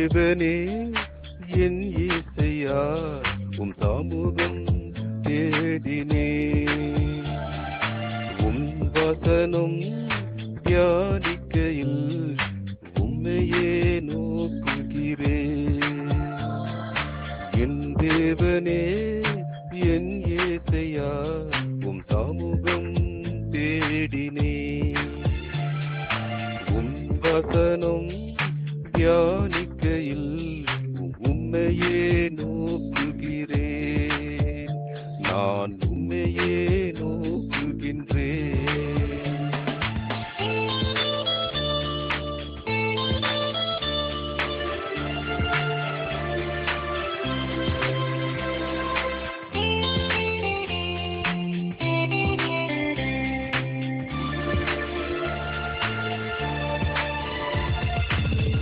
தேவனே என் இயேசையா உம் சமூகம் தேடினே உம் வசனம் தியானிக்கையில் உம்மையே நோக்குகிறேன் என் தேவனே என் இயேசையா உம் சமூகம் தேடினே உம் வசனம் தியானிக்கையில் உம்மையே நோக்குகிறேன் நான் உம்மையே நோக்குகின்றேன்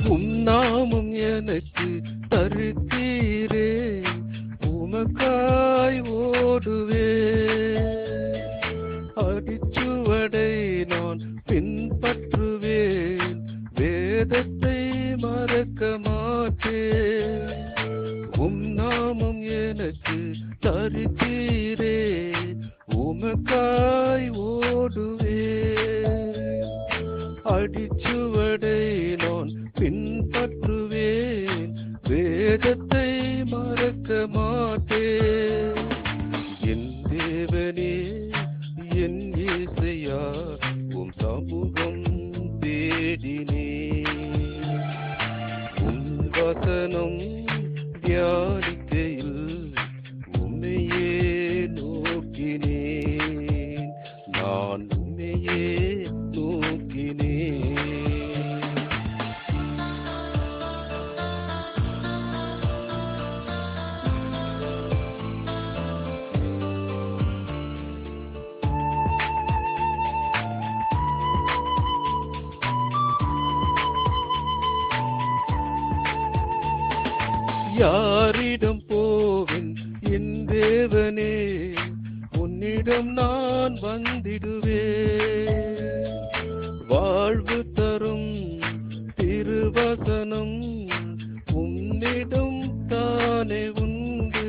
உம் நாமம் எனக்கு தருத்தீரே உமக்காய் ஓடுவே அடிச்சுவடை நான் பின்பற்றுவேன் வேதத்தை மறக்க மாட்டேன் உம் நாமம் எனக்கு தருத்தீரே உமக்காய் ஓடுவே அடிச்சுவடை நான் பின்பற்றுவேன் வேதத்தை மறக்க மாட்டேன் என் தேவனே என் இயேசையா உம் சமூகம் தேடினே உம் வசனம் தியானிக்கையில் உம்மையே நோக்கினேன் நான் உம்மையே நோக்கினேன் யாரிடம் போவேன் என் தேவனே உன்னிடம் நான் வந்திடுவேன் வாழ்வு தரும் திருவசனம் உன்னிடம் தானே உண்டு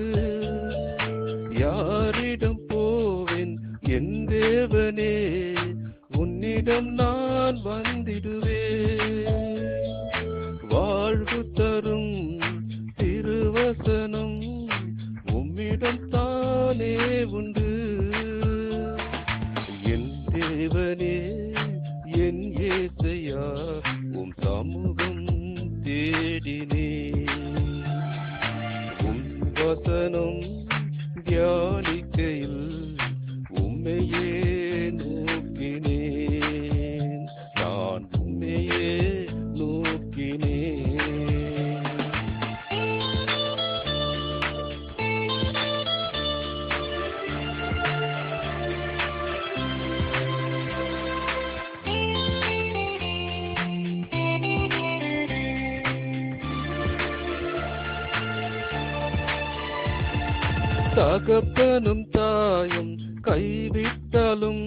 யாரிடம் போவேன் என் தேவனே உன்னிடம் நான் வந்திடுவேன் வாழ்வு தரும் திருவசனம் உம்மிடம் தானே உண்டு என் தேவனே என் இயேசையா உம் சமூகம் தேடினே உம் வசனம் தியானிக்கையில் உம்மையே நோக்கினேன் நான் உம்மையே நோக்கினேன் தகப்பனும் தாயும் கைவிட்டாலும்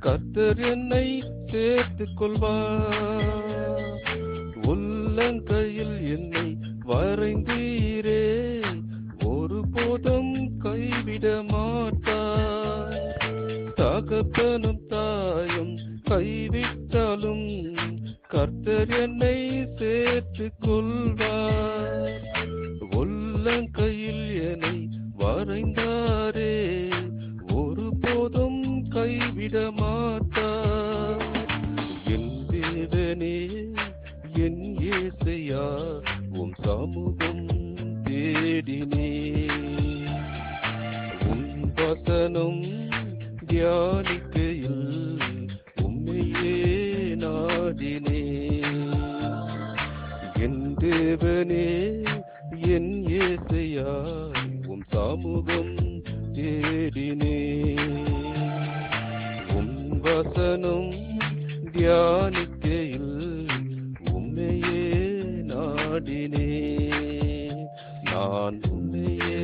கர்த்தர் என்னை சேர்த்துக் கொள்வார் உள்ளங்கையில் என்னை வரைந்தீரே ஒருபோதும் கைவிட மாட்டார் தகப்பனும் தாயும் கைவிட்டாலும் கர்த்தர் என்னை சேர்த்துக் கொள்வார் உள்ளங்கையில் என்னை வரைந்தாரே ஒருபோதும் கைவிட மாட்டார் என் தேவனே என் இயேசையா உம் சமூகம் தேடினே உம் வசனம் தியானிக்கையில் உம்மையே நாடினே என் தேவனே என் இயேசையா உம் சமூகம் தேடினே உம் வசனம் தியானிக்கையில் உம்மையே நாடினே நான் உம்மையே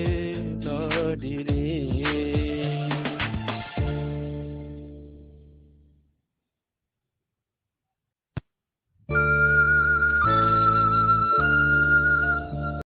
நாடினே